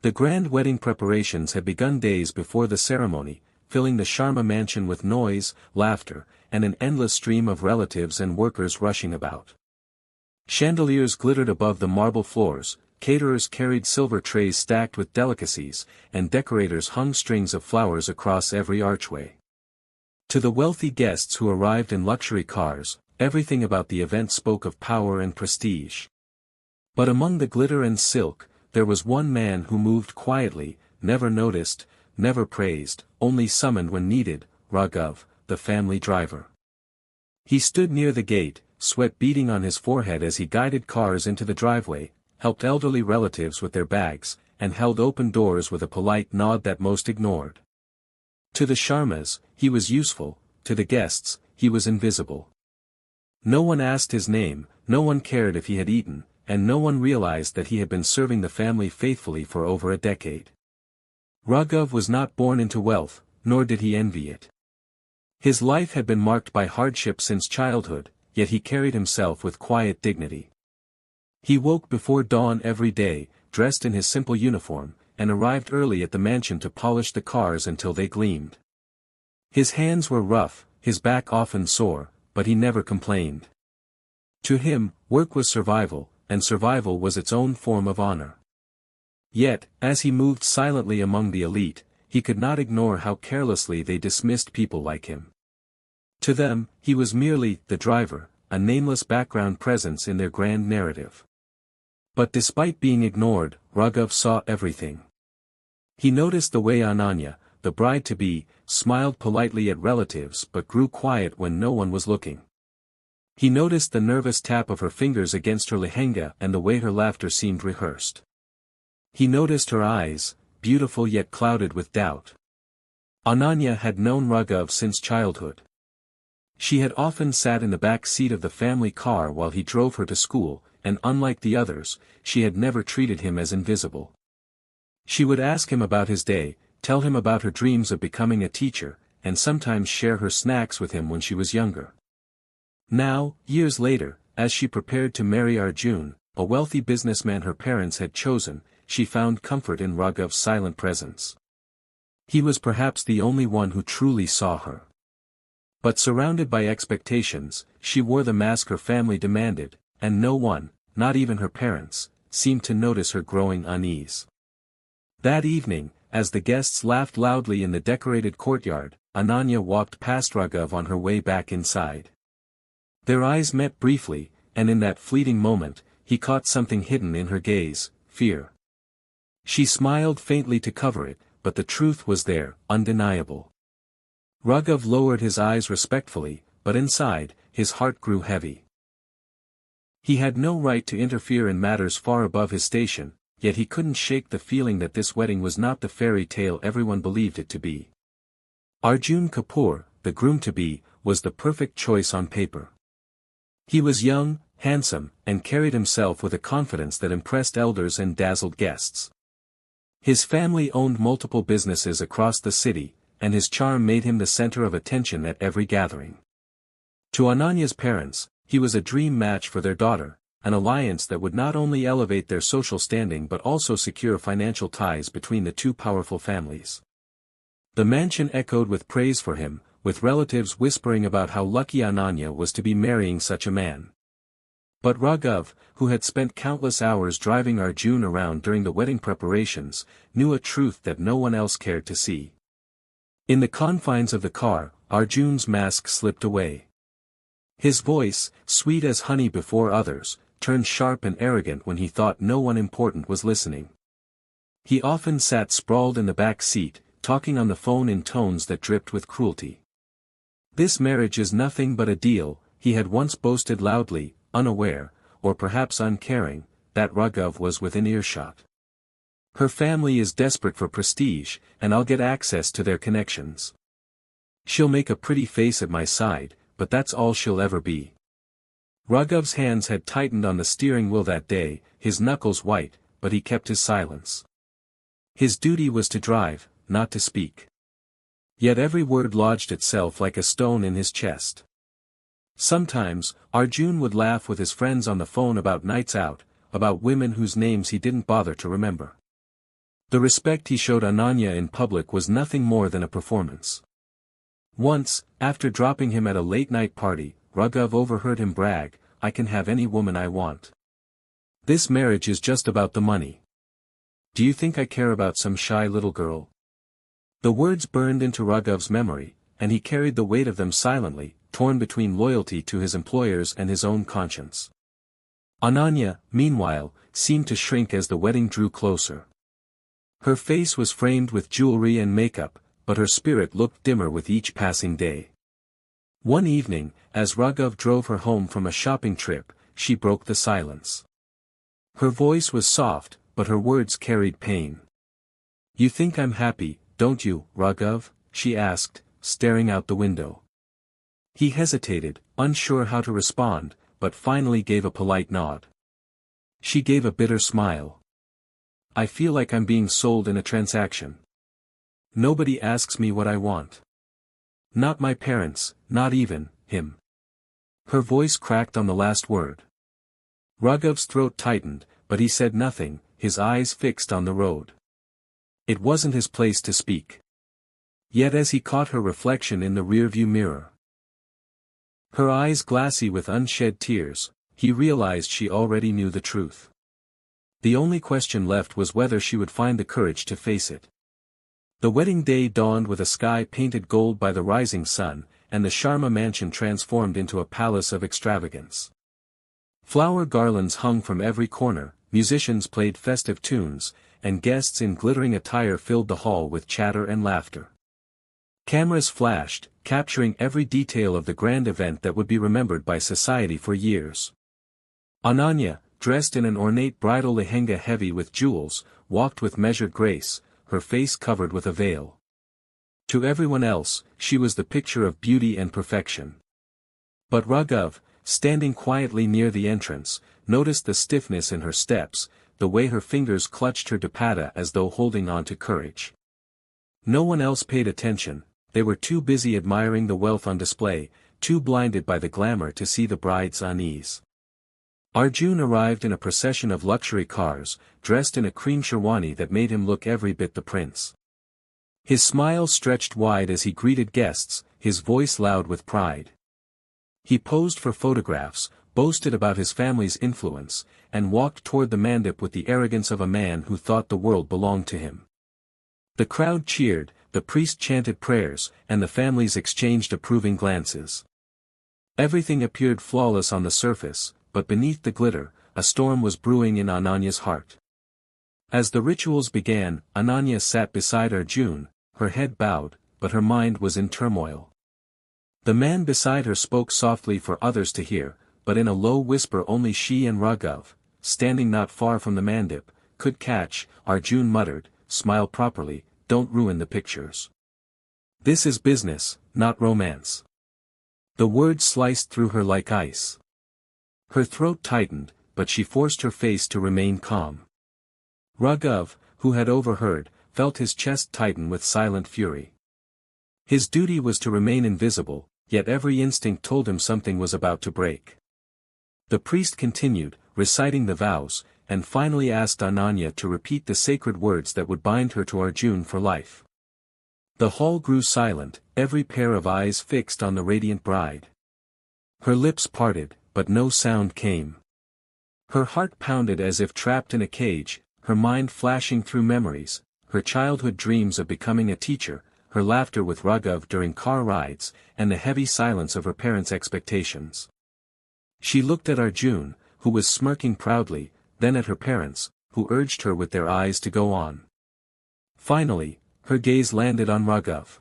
The grand wedding preparations had begun days before the ceremony, filling the Sharma mansion with noise, laughter, and an endless stream of relatives and workers rushing about. Chandeliers glittered above the marble floors, caterers carried silver trays stacked with delicacies, and decorators hung strings of flowers across every archway. To the wealthy guests who arrived in luxury cars, everything about the event spoke of power and prestige. But among the glitter and silk, there was one man who moved quietly, never noticed, never praised, only summoned when needed, Raghav, the family driver. He stood near the gate, sweat beading on his forehead as he guided cars into the driveway, helped elderly relatives with their bags, and held open doors with a polite nod that most ignored. To the Sharmas, he was useful, to the guests, he was invisible. No one asked his name, no one cared if he had eaten, and no one realized that he had been serving the family faithfully for over a decade. Raghav was not born into wealth, nor did he envy it. His life had been marked by hardship since childhood, yet he carried himself with quiet dignity. He woke before dawn every day, dressed in his simple uniform, and arrived early at the mansion to polish the cars until they gleamed. His hands were rough, his back often sore, but he never complained. To him, work was survival, and survival was its own form of honor. Yet, as he moved silently among the elite, he could not ignore how carelessly they dismissed people like him. To them, he was merely the driver, a nameless background presence in their grand narrative. But despite being ignored, Raghav saw everything. He noticed the way Ananya, the bride-to-be, smiled politely at relatives but grew quiet when no one was looking. He noticed the nervous tap of her fingers against her lehenga and the way her laughter seemed rehearsed. He noticed her eyes, beautiful yet clouded with doubt. Ananya had known Raghav since childhood. She had often sat in the back seat of the family car while he drove her to school, and unlike the others, she had never treated him as invisible. She would ask him about his day, tell him about her dreams of becoming a teacher, and sometimes share her snacks with him when she was younger. Now, years later, as she prepared to marry Arjun, a wealthy businessman her parents had chosen, she found comfort in Raghav's silent presence. He was perhaps the only one who truly saw her. But surrounded by expectations, she wore the mask her family demanded, and no one, not even her parents, seemed to notice her growing unease. That evening, as the guests laughed loudly in the decorated courtyard, Ananya walked past Raghav on her way back inside. Their eyes met briefly, and in that fleeting moment, he caught something hidden in her gaze, fear. She smiled faintly to cover it, but the truth was there, undeniable. Raghav lowered his eyes respectfully, but inside, his heart grew heavy. He had no right to interfere in matters far above his station, yet he couldn't shake the feeling that this wedding was not the fairy tale everyone believed it to be. Arjun Kapoor, the groom-to-be, was the perfect choice on paper. He was young, handsome, and carried himself with a confidence that impressed elders and dazzled guests. His family owned multiple businesses across the city, and his charm made him the center of attention at every gathering. To Ananya's parents, he was a dream match for their daughter, an alliance that would not only elevate their social standing but also secure financial ties between the two powerful families. The mansion echoed with praise for him, with relatives whispering about how lucky Ananya was to be marrying such a man. But Raghav, who had spent countless hours driving Arjun around during the wedding preparations, knew a truth that no one else cared to see. In the confines of the car, Arjun's mask slipped away. His voice, sweet as honey before others, turned sharp and arrogant when he thought no one important was listening. He often sat sprawled in the back seat, talking on the phone in tones that dripped with cruelty. "This marriage is nothing but a deal," he had once boasted loudly, unaware, or perhaps uncaring, that Raghav was within earshot. "Her family is desperate for prestige, and I'll get access to their connections. She'll make a pretty face at my side, but that's all she'll ever be." Raghav's hands had tightened on the steering wheel that day, his knuckles white, but he kept his silence. His duty was to drive, not to speak. Yet every word lodged itself like a stone in his chest. Sometimes, Arjun would laugh with his friends on the phone about nights out, about women whose names he didn't bother to remember. The respect he showed Ananya in public was nothing more than a performance. Once, after dropping him at a late-night party, Raghav overheard him brag, "I can have any woman I want. This marriage is just about the money. Do you think I care about some shy little girl?" The words burned into Raghav's memory, and he carried the weight of them silently, torn between loyalty to his employers and his own conscience. Ananya, meanwhile, seemed to shrink as the wedding drew closer. Her face was framed with jewelry and makeup, but her spirit looked dimmer with each passing day. One evening, as Raghav drove her home from a shopping trip, she broke the silence. Her voice was soft, but her words carried pain. "You think I'm happy, don't you, Raghav?" she asked, staring out the window. He hesitated, unsure how to respond, but finally gave a polite nod. She gave a bitter smile. "I feel like I'm being sold in a transaction. Nobody asks me what I want. Not my parents, not even him." Her voice cracked on the last word. Raghav's throat tightened, but he said nothing, his eyes fixed on the road. It wasn't his place to speak. Yet as he caught her reflection in the rearview mirror, her eyes glassy with unshed tears, he realized she already knew the truth. The only question left was whether she would find the courage to face it. The wedding day dawned with a sky painted gold by the rising sun, and the Sharma mansion transformed into a palace of extravagance. Flower garlands hung from every corner, musicians played festive tunes, and guests in glittering attire filled the hall with chatter and laughter. Cameras flashed, capturing every detail of the grand event that would be remembered by society for years. Ananya, dressed in an ornate bridal lehenga heavy with jewels, walked with measured grace, her face covered with a veil. To everyone else, she was the picture of beauty and perfection. But Raghav, standing quietly near the entrance, noticed the stiffness in her steps, the way her fingers clutched her dupatta as though holding on to courage. No one else paid attention, they were too busy admiring the wealth on display, too blinded by the glamour to see the bride's unease. Arjun arrived in a procession of luxury cars, dressed in a cream sherwani that made him look every bit the prince. His smile stretched wide as he greeted guests, his voice loud with pride. He posed for photographs, boasted about his family's influence, and walked toward the mandap with the arrogance of a man who thought the world belonged to him. The crowd cheered, the priest chanted prayers, and the families exchanged approving glances. Everything appeared flawless on the surface, but beneath the glitter, a storm was brewing in Ananya's heart. As the rituals began, Ananya sat beside Arjun, her head bowed, but her mind was in turmoil. The man beside her spoke softly for others to hear, but in a low whisper only she and Raghav, standing not far from the mandap, could catch. Arjun muttered, "Smile properly, don't ruin the pictures. This is business, not romance." The words sliced through her like ice. Her throat tightened, but she forced her face to remain calm. Raghav, who had overheard, felt his chest tighten with silent fury. His duty was to remain invisible, yet every instinct told him something was about to break. The priest continued, reciting the vows, and finally asked Ananya to repeat the sacred words that would bind her to Arjun for life. The hall grew silent, every pair of eyes fixed on the radiant bride. Her lips parted, but no sound came. Her heart pounded as if trapped in a cage, her mind flashing through memories, her childhood dreams of becoming a teacher, her laughter with Raghav during car rides, and the heavy silence of her parents' expectations. She looked at Arjun, who was smirking proudly, then at her parents, who urged her with their eyes to go on. Finally, her gaze landed on Raghav.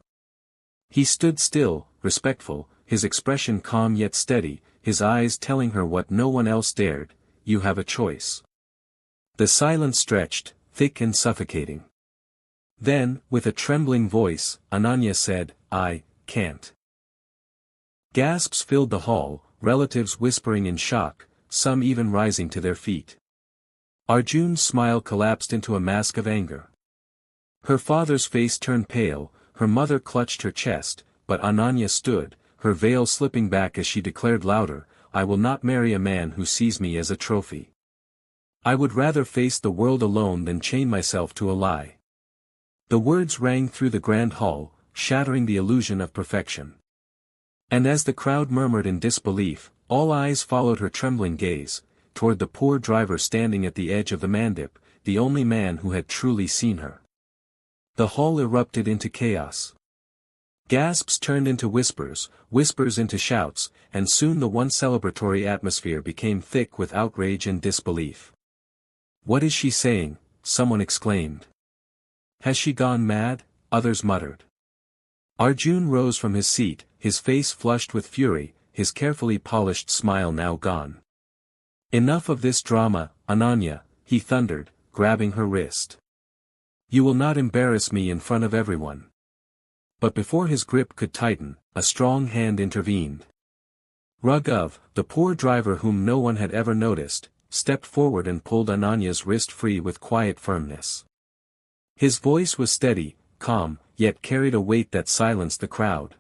He stood still, respectful, his expression calm yet steady, his eyes telling her what no one else dared: "You have a choice." The silence stretched, thick and suffocating. Then, with a trembling voice, Ananya said, "I can't." Gasps filled the hall, relatives whispering in shock, some even rising to their feet. Arjun's smile collapsed into a mask of anger. Her father's face turned pale, her mother clutched her chest, but Ananya stood, her veil slipping back as she declared louder, "I will not marry a man who sees me as a trophy. I would rather face the world alone than chain myself to a lie." The words rang through the grand hall, shattering the illusion of perfection. And as the crowd murmured in disbelief, all eyes followed her trembling gaze, toward the poor driver standing at the edge of the mandip, the only man who had truly seen her. The hall erupted into chaos. Gasps turned into whispers, whispers into shouts, and soon the once celebratory atmosphere became thick with outrage and disbelief. "What is she saying?" someone exclaimed. "Has she gone mad?" others muttered. Arjun rose from his seat, his face flushed with fury, his carefully polished smile now gone. "Enough of this drama, Ananya," he thundered, grabbing her wrist. "You will not embarrass me in front of everyone." But before his grip could tighten, a strong hand intervened. Raghav, the poor driver whom no one had ever noticed, stepped forward and pulled Ananya's wrist free with quiet firmness. His voice was steady, calm, yet carried a weight that silenced the crowd.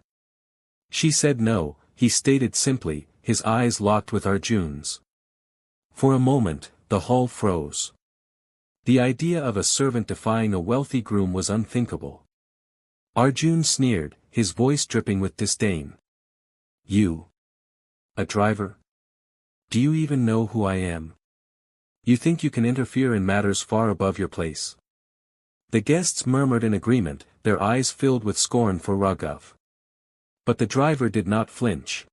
"She said no," he stated simply, his eyes locked with Arjun's. For a moment, the hall froze. The idea of a servant defying a wealthy groom was unthinkable. Arjun sneered, his voice dripping with disdain. "You? A driver? Do you even know who I am? You think you can interfere in matters far above your place?" The guests murmured in agreement, their eyes filled with scorn for Raghav. But the driver did not flinch.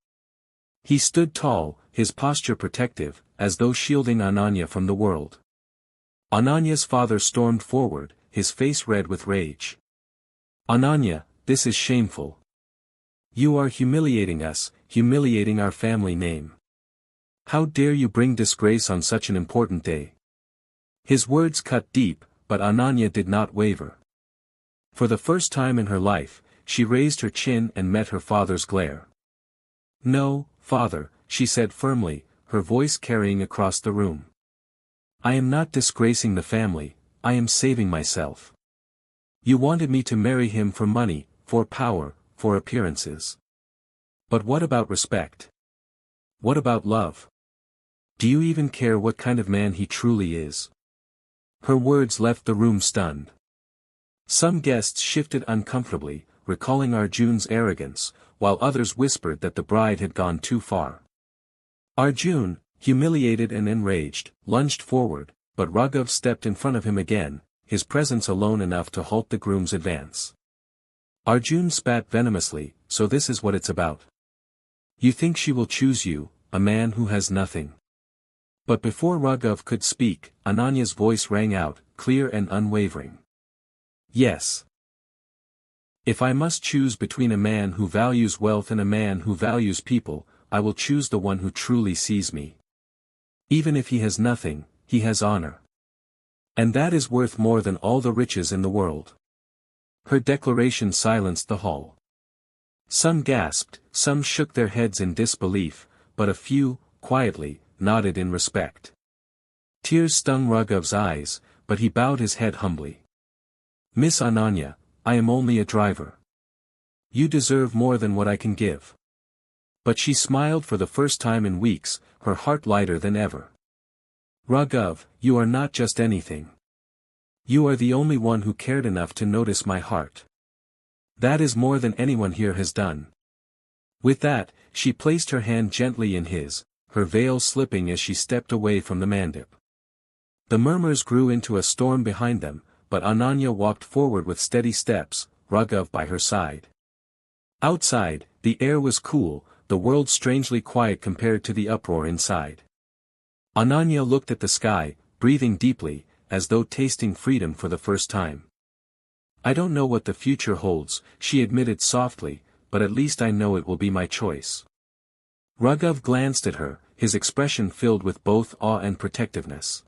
He stood tall, his posture protective, as though shielding Ananya from the world. Ananya's father stormed forward, his face red with rage. "Ananya, this is shameful. You are humiliating us, humiliating our family name. How dare you bring disgrace on such an important day?" His words cut deep, but Ananya did not waver. For the first time in her life, she raised her chin and met her father's glare. "No, father," she said firmly, her voice carrying across the room. "I am not disgracing the family, I am saving myself. You wanted me to marry him for money, for power, for appearances. But what about respect? What about love? Do you even care what kind of man he truly is?" Her words left the room stunned. Some guests shifted uncomfortably, recalling Arjun's arrogance, while others whispered that the bride had gone too far. Arjun, humiliated and enraged, lunged forward, but Raghav stepped in front of him again, his presence alone enough to halt the groom's advance. Arjun spat venomously, "So this is what it's about. You think she will choose you, a man who has nothing?" But before Raghav could speak, Ananya's voice rang out, clear and unwavering. "Yes. If I must choose between a man who values wealth and a man who values people, I will choose the one who truly sees me. Even if he has nothing, he has honor. And that is worth more than all the riches in the world." Her declaration silenced the hall. Some gasped, some shook their heads in disbelief, but a few, quietly, nodded in respect. Tears stung Raghav's eyes, but he bowed his head humbly. "Miss Ananya, I am only a driver. You deserve more than what I can give." But she smiled for the first time in weeks, her heart lighter than ever. "Raghav, you are not just anything. You are the only one who cared enough to notice my heart. That is more than anyone here has done." With that, she placed her hand gently in his, her veil slipping as she stepped away from the mandip. The murmurs grew into a storm behind them, but Ananya walked forward with steady steps, Raghav by her side. Outside, the air was cool, the world strangely quiet compared to the uproar inside. Ananya looked at the sky, breathing deeply, as though tasting freedom for the first time. "I don't know what the future holds," she admitted softly, "but at least I know it will be my choice." Raghav glanced at her, his expression filled with both awe and protectiveness.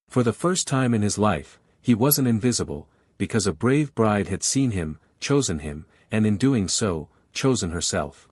For the first time in his life, he wasn't invisible, because a brave bride had seen him, chosen him, and in doing so, chosen herself.